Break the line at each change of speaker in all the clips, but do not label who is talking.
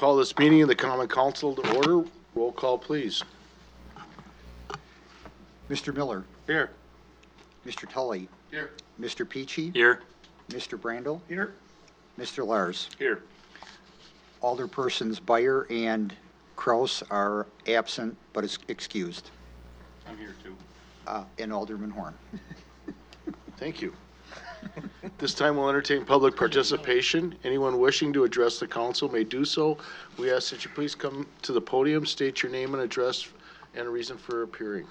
call this meeting of the Common Council to order. Roll call, please.
Mr. Miller,
Here.
Mr. Tully,
Here.
Mr. Peachy,
Here.
Mr. Brandel,
Here.
Mr. Lars.
Here.
Alderpersons Beyer and Kraus are absent but is excused,
I'm here too.
and Alderman Horn.
Thank you. This time we'll entertain public participation. Anyone wishing to address the council may do so. We ask that you please come to the podium, state your name and address, and a reason for appearing.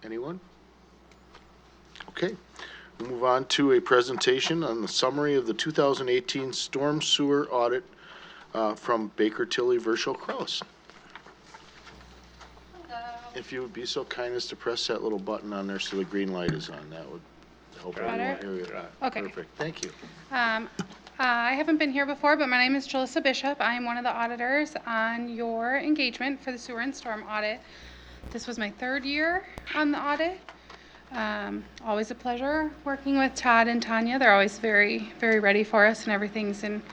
Anyone? Okay. We'll move on to a presentation on the summary of the 2018 storm sewer audit from Baker Tilly Virtual Kraus. If you would be so kind as to press that little button on there so the green light is on, that would help everyone hear you.
Okay.
Perfect, thank you.
I haven't been here before, but my name is Jalissa Bishop. I am one of the auditors on your engagement for the sewer and storm audit. This was my third year on the audit. Always a pleasure working with Todd and Tanya. They're always very, very ready for us, and everything's in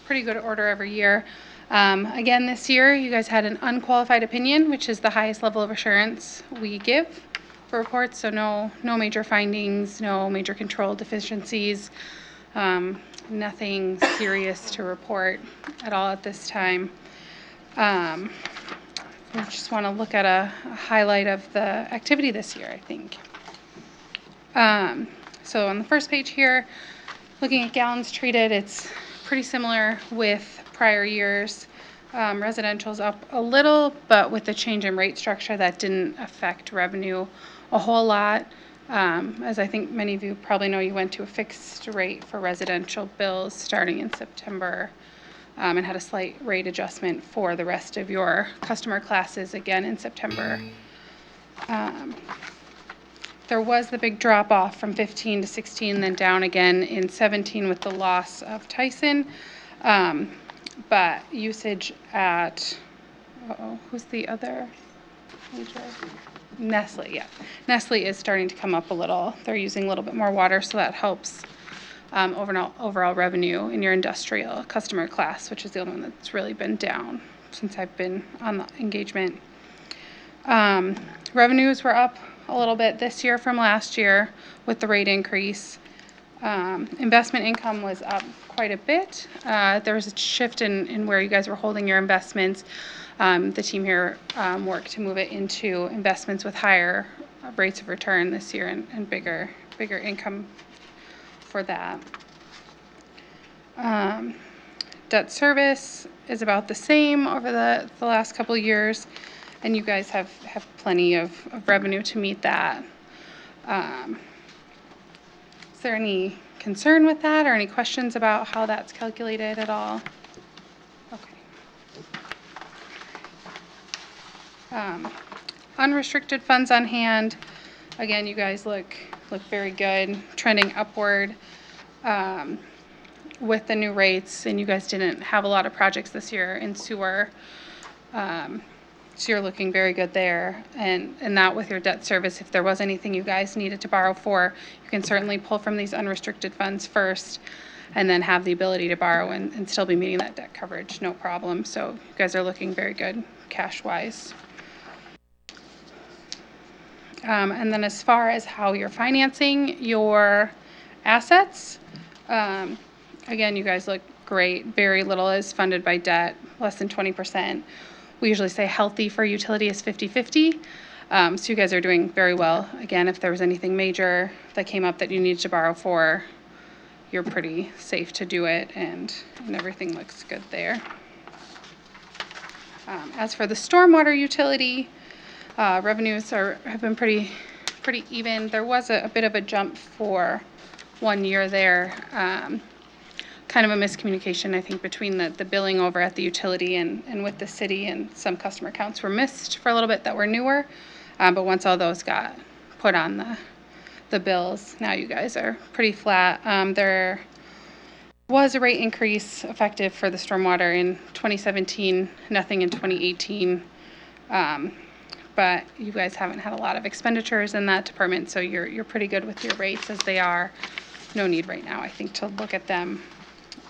pretty good order every year. Again, this year, you guys had an unqualified opinion, which is the highest level of assurance we give for reports. So no major findings, no major control deficiencies, nothing serious to report at all at this time. We just want to look at a highlight of the activity this year, I think. So on the first page here, looking at gallons treated, it's pretty similar with prior years. Residential's up a little, but with the change in rate structure, that didn't affect revenue a whole lot. As I think many of you probably know, you went to a fixed rate for residential bills starting in September, and had a slight rate adjustment for the rest of your customer classes again in September. There was the big drop off from 15 to 16, then down again in 17 with the loss of Tyson. But usage at, who's the other major? Nestle, yeah. Nestle is starting to come up a little. They're using a little bit more water, so that helps overall revenue in your industrial customer class, which is the only one that's really been down since I've been on the engagement. Revenues were up a little bit this year from last year with the rate increase. Investment income was up quite a bit. There was a shift in where you guys were holding your investments. The team here worked to move it into investments with higher rates of return this year and bigger income for that. Debt service is about the same over the last couple of years, and you guys have plenty of revenue to meet that. Is there any concern with that or any questions about how that's calculated at all? Okay. Unrestricted funds on hand. Again, you guys look very good, trending upward with the new rates, and you guys didn't have a lot of projects this year in sewer. So you're looking very good there, and that with your debt service, if there was anything you guys needed to borrow for, you can certainly pull from these unrestricted funds first and then have the ability to borrow and still be meeting that debt coverage, no problem. So you guys are looking very good cash-wise. And then as far as how you're financing your assets, again, you guys look great. Very little is funded by debt, less than 20%. We usually say healthy for utility is 50-50. So you guys are doing very well. Again, if there was anything major that came up that you needed to borrow for, you're pretty safe to do it, and everything looks good there. As for the stormwater utility, revenues have been pretty even. There was a bit of a jump for 1 year there. Kind of a miscommunication, I think, between the billing over at the utility and with the city, and some customer accounts were missed for a little bit that were newer. But once all those got put on the bills, now you guys are pretty flat. There was a rate increase effective for the stormwater in 2017, nothing in 2018. But you guys haven't had a lot of expenditures in that department, so you're pretty good with your rates as they are. No need right now, I think, to look at them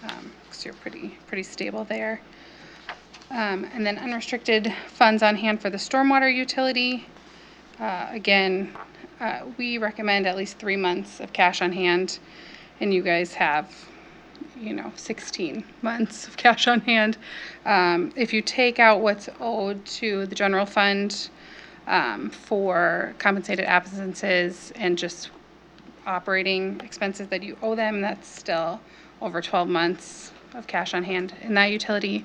because you're pretty stable there. And then unrestricted funds on hand for the stormwater utility. Again, we recommend at least 3 months of cash on hand, and you guys have, 16 months of cash on hand. If you take out what's owed to the general fund for compensated absences and just operating expenses that you owe them, that's still over 12 months of cash on hand in that utility.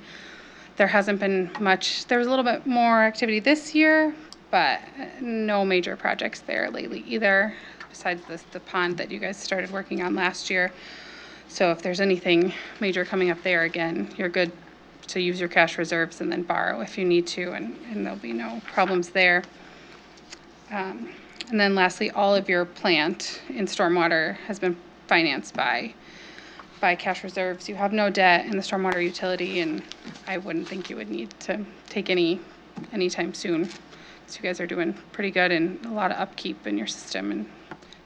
There hasn't been much. There was a little bit more activity this year, but no major projects there lately either, besides the pond that you guys started working on last year. So if there's anything major coming up there, again, you're good to use your cash reserves and then borrow if you need to, and there'll be no problems there. And then lastly, all of your plant in stormwater has been financed by cash reserves. You have no debt in the stormwater utility, and I wouldn't think you would need to take anytime soon. So you guys are doing pretty good and a lot of upkeep in your system and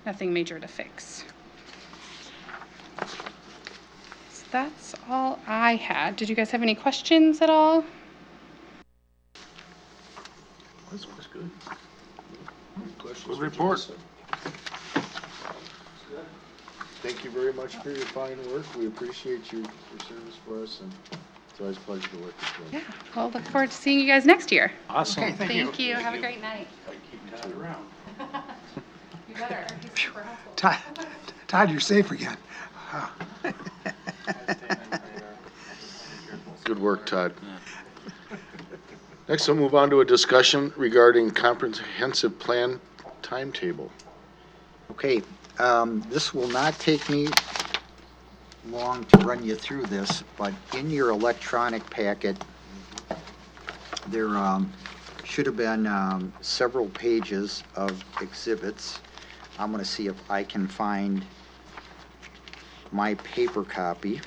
nothing major to fix. So that's all I had. Did you guys have any questions at all?
That's good. Questions
Good
for
report.
Jefferson? Thank you very much for your fine work. We appreciate your service for us, and it's always a pleasure to work with you.
Yeah, well, look forward to seeing you guys next year.
Awesome.
Thank you. Have a great night.
Keep Todd around.
You better. He's super helpful.
Todd, you're safe again.
Good work, Todd. Next, we'll move on to a discussion regarding comprehensive plan timetable.
Okay, this will not take me long to run you through this, but in your electronic packet, there should have been several pages of exhibits. I'm going to see if I can find my paper copy.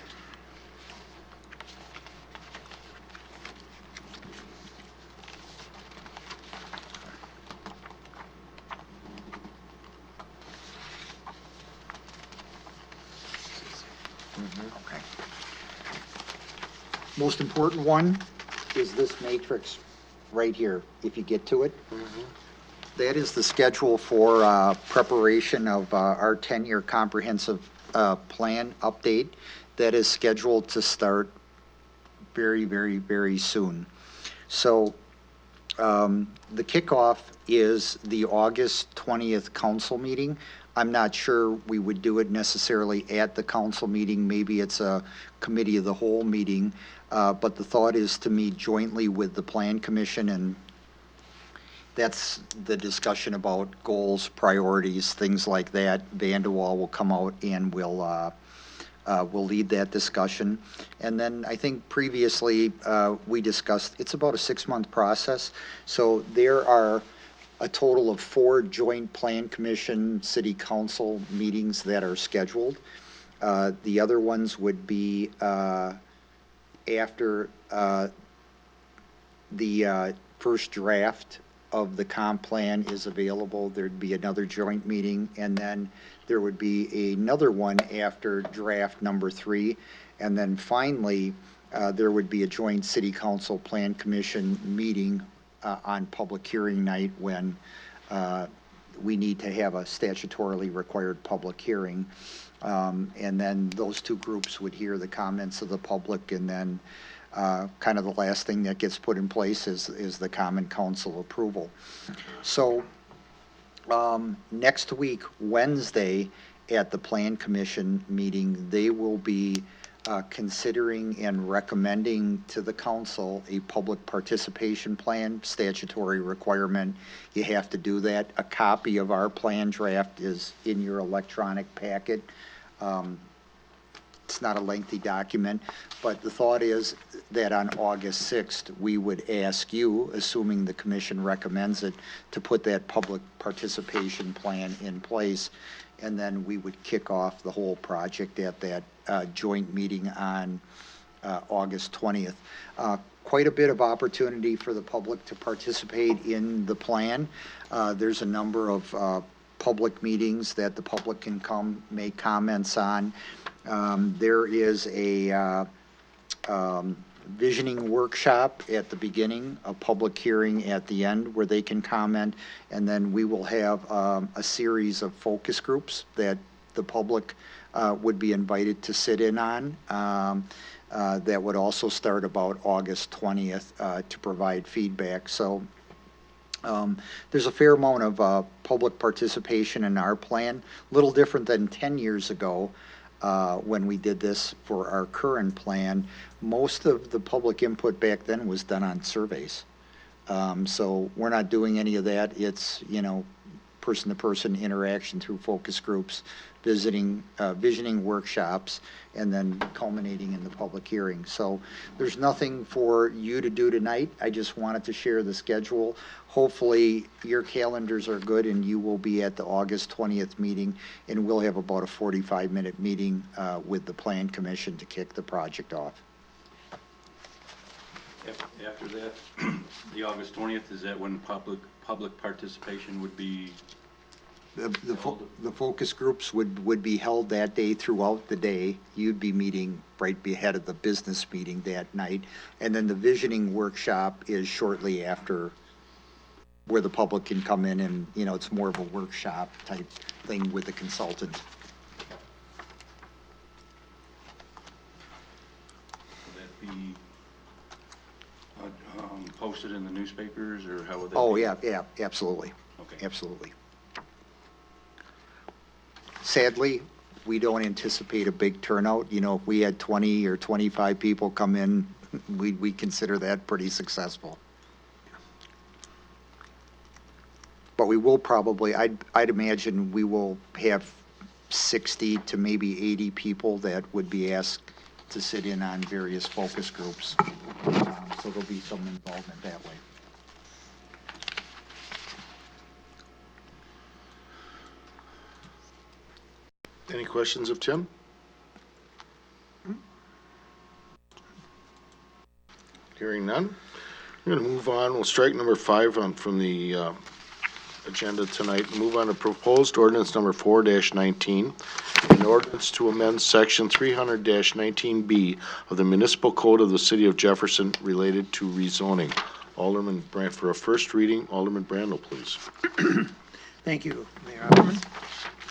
Okay. Most important one is this matrix right here, if you get to it. That is the schedule for preparation of our 10-year comprehensive plan update that is scheduled to start very, very, very soon. So the kickoff is the August 20th council meeting. I'm not sure we would do it necessarily at the council meeting. Maybe it's a committee of the whole meeting. But the thought is to meet jointly with the Plan Commission, and that's the discussion about goals, priorities, things like that. Vanderwall will come out and will lead that discussion. And then I think previously we discussed, it's about a 6-month process. So there are a total of 4 joint Plan Commission, City Council meetings that are scheduled. The other ones would be after the first draft of the comp plan is available. There'd be another joint meeting, and then there would be another one after draft number 3. And then finally, there would be a joint City Council Plan Commission meeting on public hearing night when we need to have a statutorily required public hearing. And then those 2 groups would hear the comments of the public, and then kind of the last thing that gets put in place is the Common Council approval. So next week, Wednesday, at the Plan Commission meeting, they will be considering and recommending to the council a public participation plan, statutory requirement. You have to do that. A copy of our plan draft is in your electronic packet. It's not a lengthy document, but the thought is that on August 6th, we would ask you, assuming the commission recommends it, to put that public participation plan in place, and then we would kick off the whole project at that joint meeting on August 20th. Quite a bit of opportunity for the public to participate in the plan. There's a number of public meetings that the public can come make comments on. There is a visioning workshop at the beginning, a public hearing at the end where they can comment, and then we will have a series of focus groups that the public would be invited to sit in on. That would also start about August 20th to provide feedback. So there's a fair amount of public participation in our plan, a little different than 10 years ago when we did this for our current plan. Most of the public input back then was done on surveys. So we're not doing any of that. It's, person-to-person interaction through focus groups, visioning workshops, and then culminating in the public hearing. So there's nothing for you to do tonight. I just wanted to share the schedule. Hopefully, your calendars are good and you will be at the August 20th meeting, and we'll have about a 45-minute meeting with the Plan Commission to kick the project off.
After that, the August 20th, is that when public participation would be?
The focus groups would be held that day throughout the day. You'd be meeting right ahead of the business meeting that night. And then the visioning workshop is shortly after, where the public can come in and, it's more of a workshop type thing with the consultant.
Would that be posted in the newspapers, or how would that
Oh,
be?
yeah, absolutely.
Okay.
Absolutely. Sadly, we don't anticipate a big turnout. If we had 20 or 25 people come in, we consider that pretty successful. But we will probably, I'd imagine we will have 60 to maybe 80 people that would be asked to sit in on various focus groups. So there'll be some involvement that way.
Any questions of Tim? Hearing none. We're going to move on. We'll strike number 5 from the agenda tonight. Move on to proposed ordinance number 4-19. An ordinance to amend section 300-19B of the municipal code of the city of Jefferson related to rezoning. Alderman Brandt for a first reading. Alderman Brandel, please.
Thank you, Mayor Opperman.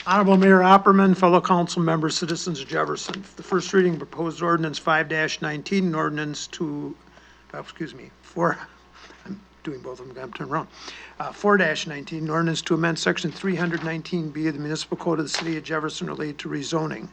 Honorable Mayor Opperman, fellow council members, citizens of Jefferson. The first reading proposed ordinance 5-19, an ordinance to, I'm doing both of them, I'm turning around. 4-19, an ordinance to amend section 319B of the municipal code of the city of Jefferson related to rezoning.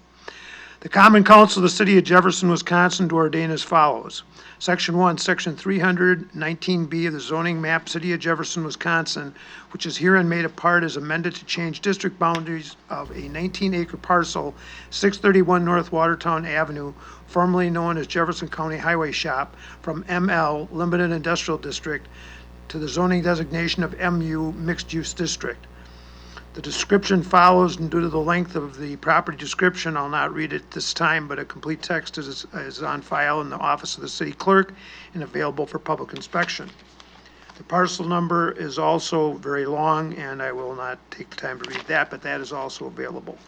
The Common Council of the City of Jefferson, Wisconsin, to ordain as follows. Section 1, Section 319B of the zoning map, City of Jefferson, Wisconsin, which is herein made a part, is amended to change district boundaries of a 19-acre parcel, 631 North Watertown Avenue, formerly known as Jefferson County Highway Shop, from ML, Limited Industrial District, to the zoning designation of MU, Mixed Use District. The description follows, and due to the length of the property description, I'll not read it this time, but a complete text is on file in the office of the city clerk and available for public inspection. The parcel number is also very long, and I will not take the time to read that, but that is also available.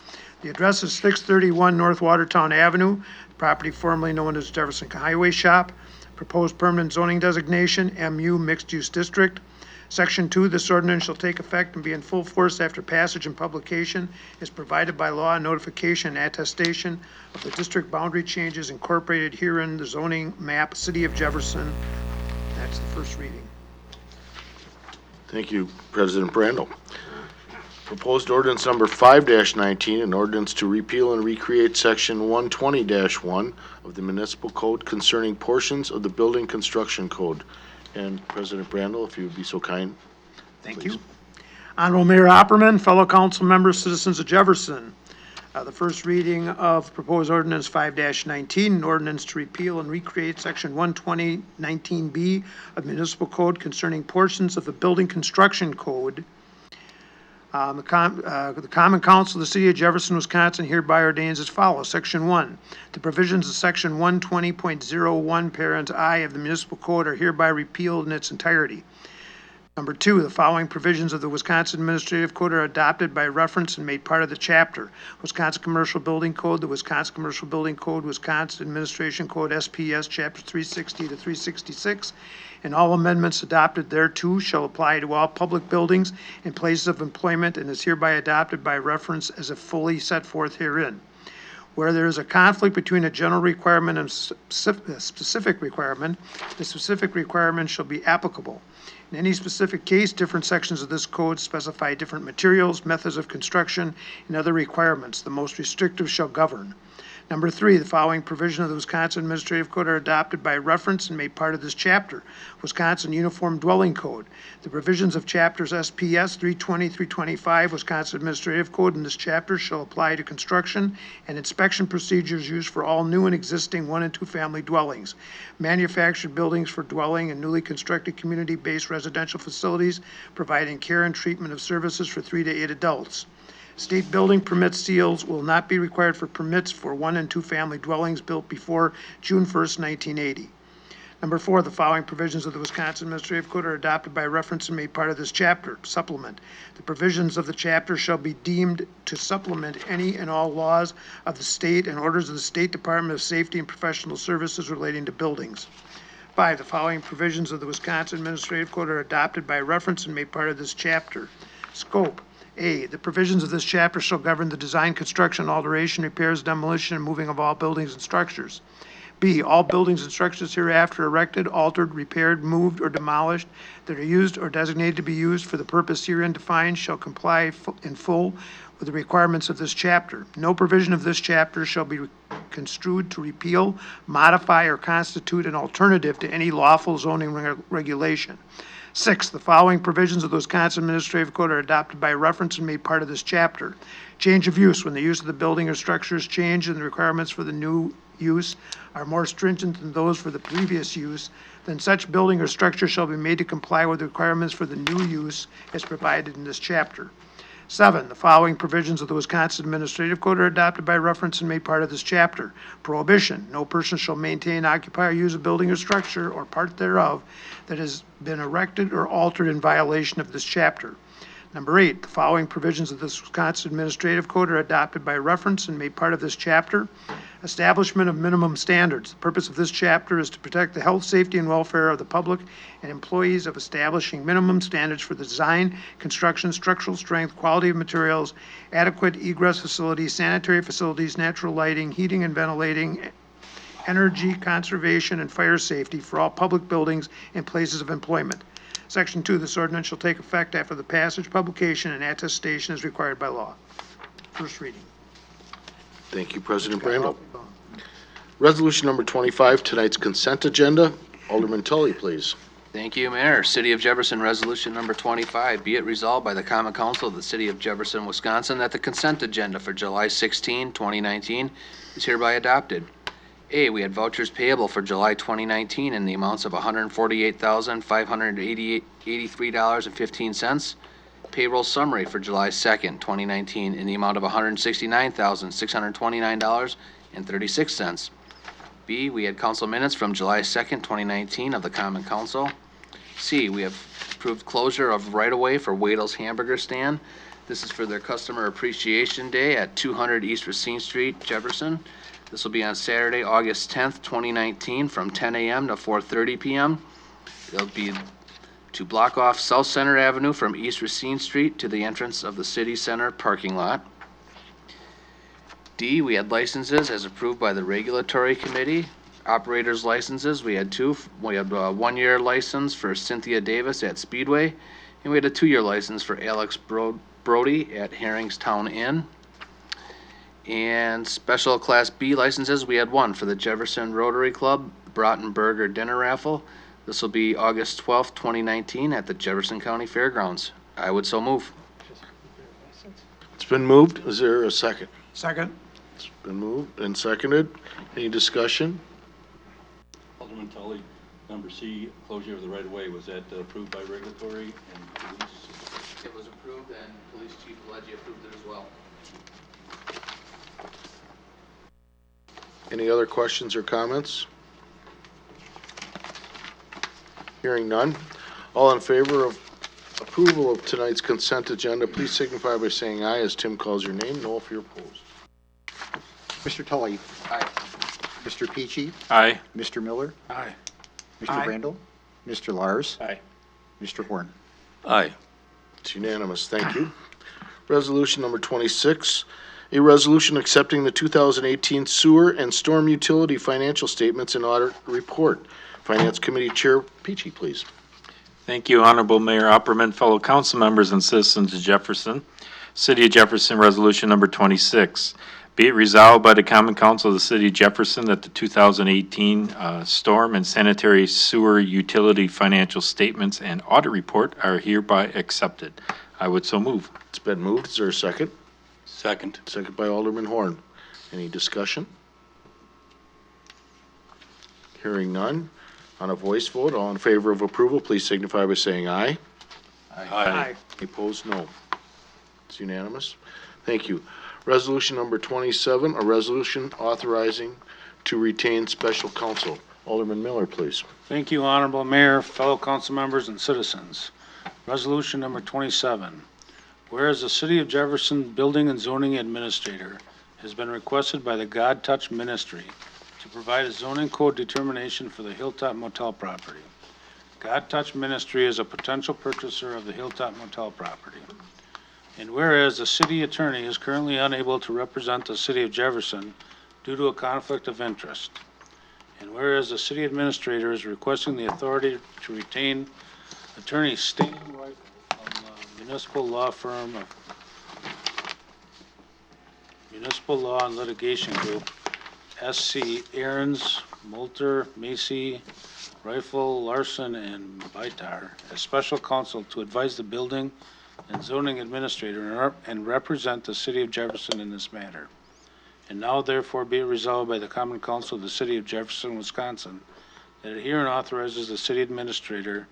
The address is 631 North Watertown Avenue, property formerly known as Jefferson Highway Shop. Proposed permanent zoning designation, MU Mixed Use District. Section 2, this ordinance shall take effect and be in full force after passage and publication is provided by law and notification and attestation of the district boundary changes incorporated herein, the zoning map, City of Jefferson. That's the first reading.
Thank you, President Brandel. Proposed ordinance number 5-19, an ordinance to repeal and recreate section 120-1 of the municipal code concerning portions of the building construction code. And President Brandel, if you would be so kind.
Thank
Please.
you. Honorable Mayor Opperman, fellow council members, citizens of Jefferson. The first reading of proposed ordinance 5-19, an ordinance to repeal and recreate section 120-19B of municipal code concerning portions of the building construction code. The Common Council of the City of Jefferson, Wisconsin hereby ordains as follows. Section 1, the provisions of section 120.01 parent I of the municipal code are hereby repealed in its entirety. Number 2, the following provisions of the Wisconsin Administrative Code are adopted by reference and made part of the chapter: Wisconsin Commercial Building Code, the Wisconsin Commercial Building Code, Wisconsin Administration Code, SPS, Chapter 360 to 366, and all amendments adopted thereto shall apply to all public buildings and places of employment, and is hereby adopted by reference as if fully set forth herein. Where there is a conflict between a general requirement and a specific requirement, the specific requirement shall be applicable. In any specific case, different sections of this code specify different materials, methods of construction, and other requirements. The most restrictive shall govern. Number 3, the following provision of the Wisconsin Administrative Code are adopted by reference and made part of this chapter: Wisconsin Uniform Dwelling Code. The provisions of chapters SPS 320, 325, Wisconsin Administrative Code in this chapter shall apply to construction and inspection procedures used for all new and existing 1 and 2 family dwellings, manufactured buildings for dwelling, and newly constructed community-based residential facilities providing care and treatment of services for 3 to 8 adults. State building permit seals will not be required for permits for 1 and 2 family dwellings built before June 1st, 1980. Number 4, the following provisions of the Wisconsin Administrative Code are adopted by reference and made part of this chapter. Supplement. The provisions of the chapter shall be deemed to supplement any and all laws of the state and orders of the State Department of Safety and Professional Services relating to buildings. 5, the following provisions of the Wisconsin Administrative Code are adopted by reference and made part of this chapter. Scope. A, the provisions of this chapter shall govern the design, construction, alteration, repairs, demolition, and moving of all buildings and structures. B, all buildings and structures hereafter erected, altered, repaired, moved, or demolished that are used or designated to be used for the purpose herein defined shall comply in full with the requirements of this chapter. No provision of this chapter shall be construed to repeal, modify, or constitute an alternative to any lawful zoning regulation. 6, the following provisions of the Wisconsin Administrative Code are adopted by reference and made part of this chapter. Change of use. When the use of the building or structure is changed and the requirements for the new use are more stringent than those for the previous use, then such building or structure shall be made to comply with the requirements for the new use as provided in this chapter. 7, the following provisions of the Wisconsin Administrative Code are adopted by reference and made part of this chapter. Prohibition. No person shall maintain, occupy, or use a building or structure or part thereof that has been erected or altered in violation of this chapter. Number 8, the following provisions of this Wisconsin Administrative Code are adopted by reference and made part of this chapter. Establishment of minimum standards. The purpose of this chapter is to protect the health, safety, and welfare of the public and employees of establishing minimum standards for the design, construction, structural strength, quality of materials, adequate egress facilities, sanitary facilities, natural lighting, heating and ventilating, energy conservation, and fire safety for all public buildings and places of employment. Section 2, this ordinance shall take effect after the passage, publication, and attestation as required by law. First reading.
Thank you, President Brandel. Resolution number 25, tonight's consent agenda. Alderman Tully, please.
Thank you, Mayor. City of Jefferson Resolution Number 25, be it resolved by the Common Council of the City of Jefferson, Wisconsin, that the consent agenda for July 16, 2019 is hereby adopted. A, we had vouchers payable for July 2019 in the amounts of $148,583.15. Payroll summary for July 2nd, 2019 in the amount of $169,629.36. B, we had council minutes from July 2nd, 2019 of the Common Council. C, we have approved closure of right-of-way for Wadel's Hamburger Stand. This is for their Customer Appreciation Day at 200 East Racine Street, Jefferson. This will be on Saturday, August 10th, 2019, from 10 a.m. to 4:30 p.m. It'll be to block off South Center Avenue from East Racine Street to the entrance of the City Center parking lot. D, we had licenses as approved by the Regulatory Committee. Operators licenses, we had 2. We had a 1-year license for Cynthia Davis at Speedway, and we had a 2-year license for Alex Brody at Herringstown Inn. And special Class B licenses, we had 1 for the Jefferson Rotary Club Brottenberger Dinner Raffle. This will be August 12th, 2019 at the Jefferson County Fairgrounds. I would so move.
It's been moved. Is there a second?
Second.
It's been moved and seconded. Any discussion?
Alderman Tully, number C, closure of the right-of-way, was that approved by regulatory and police?
It was approved, and Police Chief Legge approved it as well.
Any other questions or comments? Hearing none. All in favor of approval of tonight's consent agenda, please signify by saying aye as Tim calls your name. No if you're opposed.
Mr. Tully?
Aye.
Mr. Peachy?
Aye.
Mr. Miller?
Aye.
Mr.
Aye.
Brandel? Mr. Lars?
Aye.
Mr. Horn?
Aye.
It's unanimous. Thank you. Resolution number 26, a resolution accepting the 2018 sewer and storm utility financial statements and audit report. Finance Committee Chair Peachy, please.
Thank you, Honorable Mayor Opperman, fellow council members, and citizens of Jefferson. City of Jefferson Resolution Number 26. Be it resolved by the Common Council of the City of Jefferson that the 2018 storm and sanitary sewer utility financial statements and audit report are hereby accepted. I would so move.
It's been moved. Is there a second?
Second.
Second by Alderman Horn. Any discussion? Hearing none. On a voice vote, all in favor of approval, please signify by saying aye.
Aye.
Opposed, no. It's unanimous. Thank you. Resolution number 27, a resolution authorizing to retain special counsel. Alderman Miller, please.
Thank you, Honorable Mayor, fellow council members, and citizens. Resolution number 27. Whereas the City of Jefferson Building and Zoning Administrator has been requested by the God Touch Ministry to provide a zoning code determination for the Hilltop Motel property. God Touch Ministry is a potential purchaser of the Hilltop Motel property. And whereas the city attorney is currently unable to represent the City of Jefferson due to a conflict of interest. And whereas the city administrator is requesting the authority to retain attorney Stan Rifle from municipal law firm of Municipal Law and Litigation Group, SC Aaron's, Moulter, Macy, Rifle, Larson, and Vitar, as special counsel to advise the building and zoning administrator and represent the city of Jefferson in this matter. And now therefore be it resolved by the Common Council of the City of Jefferson, Wisconsin, that it herein authorizes the city administrator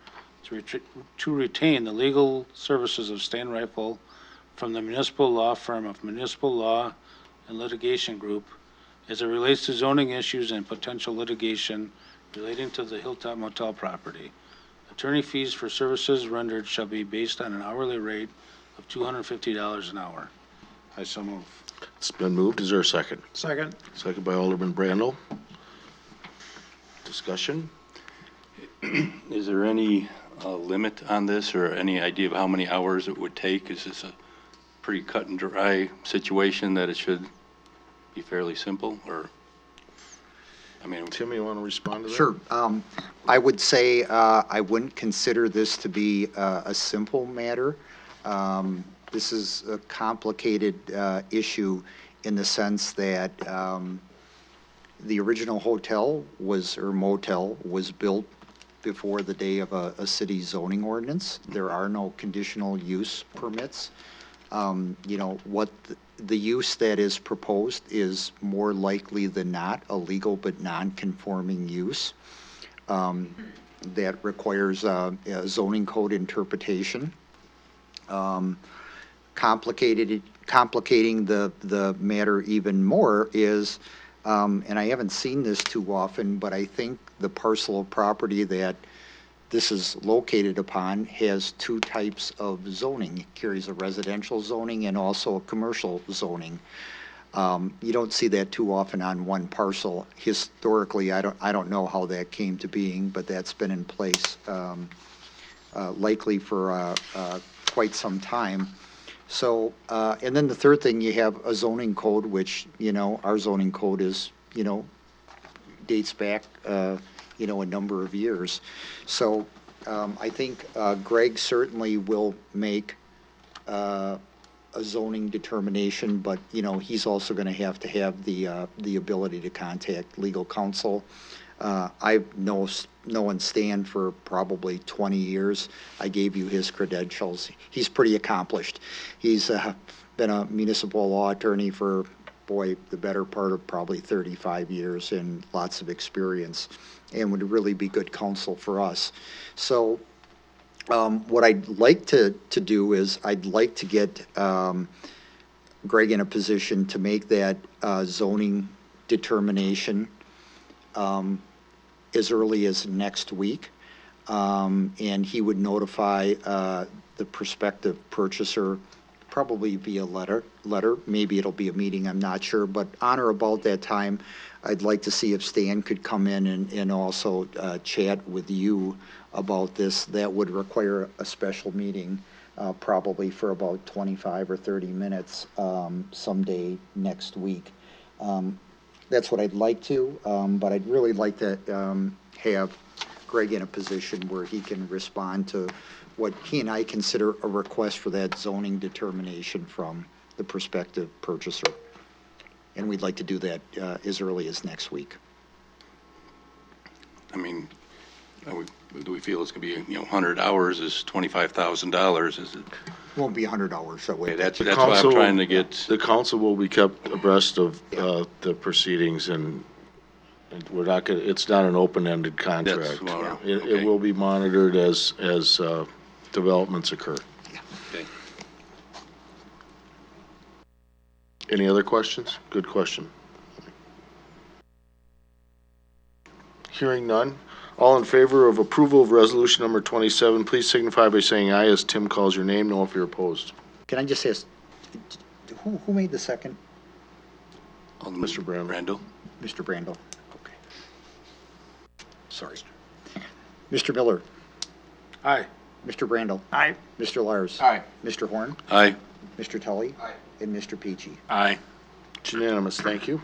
to retain the legal services of Stan Rifle from the municipal law firm of Municipal Law and Litigation Group as it relates to zoning issues and potential litigation relating to the Hilltop Motel property. Attorney fees for services rendered shall be based on an hourly rate of $250 an hour. I so move.
It's been moved. Is there a second?
Second.
Second by Alderman Brandel. Discussion?
Is there any limit on this or any idea of how many hours it would take? Is this a pretty cut and dry situation that it should be fairly simple, or, I mean,
Tim, you want to respond to that?
Sure. I would say I wouldn't consider this to be a simple matter. This is a complicated issue in the sense that the original hotel or motel was built before the day of a city zoning ordinance. There are no conditional use permits. What the use that is proposed is more likely than not a legal but non-conforming use that requires a zoning code interpretation. Complicating the matter even more is, and I haven't seen this too often, but I think the parcel of property that this is located upon has two types of zoning. It carries a residential zoning and also a commercial zoning. You don't see that too often on one parcel. Historically, I don't know how that came to being, but that's been in place likely for quite some time. So, and then the third thing, you have a zoning code, which, our zoning code is, dates back, a number of years. So I think Greg certainly will make a zoning determination, but, he's also going to have the ability to contact legal counsel. I've known Stan for probably 20 years. I gave you his credentials. He's pretty accomplished. He's been a municipal law attorney for, the better part of probably 35 years and lots of experience, and would really be good counsel for us. So what I'd like to do is I'd like to get Greg in a position to make that zoning determination as early as next week. and he would notify the prospective purchaser, probably via letter, maybe it'll be a meeting, I'm not sure, but on or about that time, I'd like to see if Stan could come in and also chat with you about this. That would require a special meeting, probably for about 25 or 30 minutes someday next week. That's what I'd like to, but I'd really like to have Greg in a position where he can respond to what he and I consider a request for that zoning determination from the prospective purchaser. And we'd like to do that as early as next week.
I mean, do we feel it's gonna be, 100 hours is $25,000, is it?
Won't be 100 hours, that way.
Okay, that's why
Council-
I'm trying to get,
The council will be kept abreast of the proceedings, and we're not gonna, it's not an open-ended contract.
well,
It
okay.
will be monitored as developments occur.
okay.
Any other questions? Good question. Hearing none. All in favor of approval of resolution number 27, please signify by saying aye as Tim calls your name. No if you're opposed.
Can I just ask, who made the second?
Alderman
Mr. Brandel.
Brandel?
Mr. Brandel? Okay. Sorry. Mr. Miller?
Aye.
Mr. Brandel?
Aye.
Mr. Lars?
Aye.
Mr. Horn?
Aye.
Mr. Tully? Aye. And Mr. Peachy?
Aye.
It's unanimous. Thank you.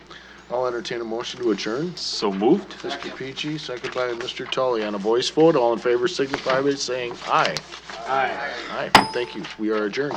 I'll entertain a motion to adjourn.
So moved?
Mr. Peachy, second by Mr. Tully. On a voice vote, all in favor signify by saying aye.
Aye.
Aye. Thank you. We are adjourned.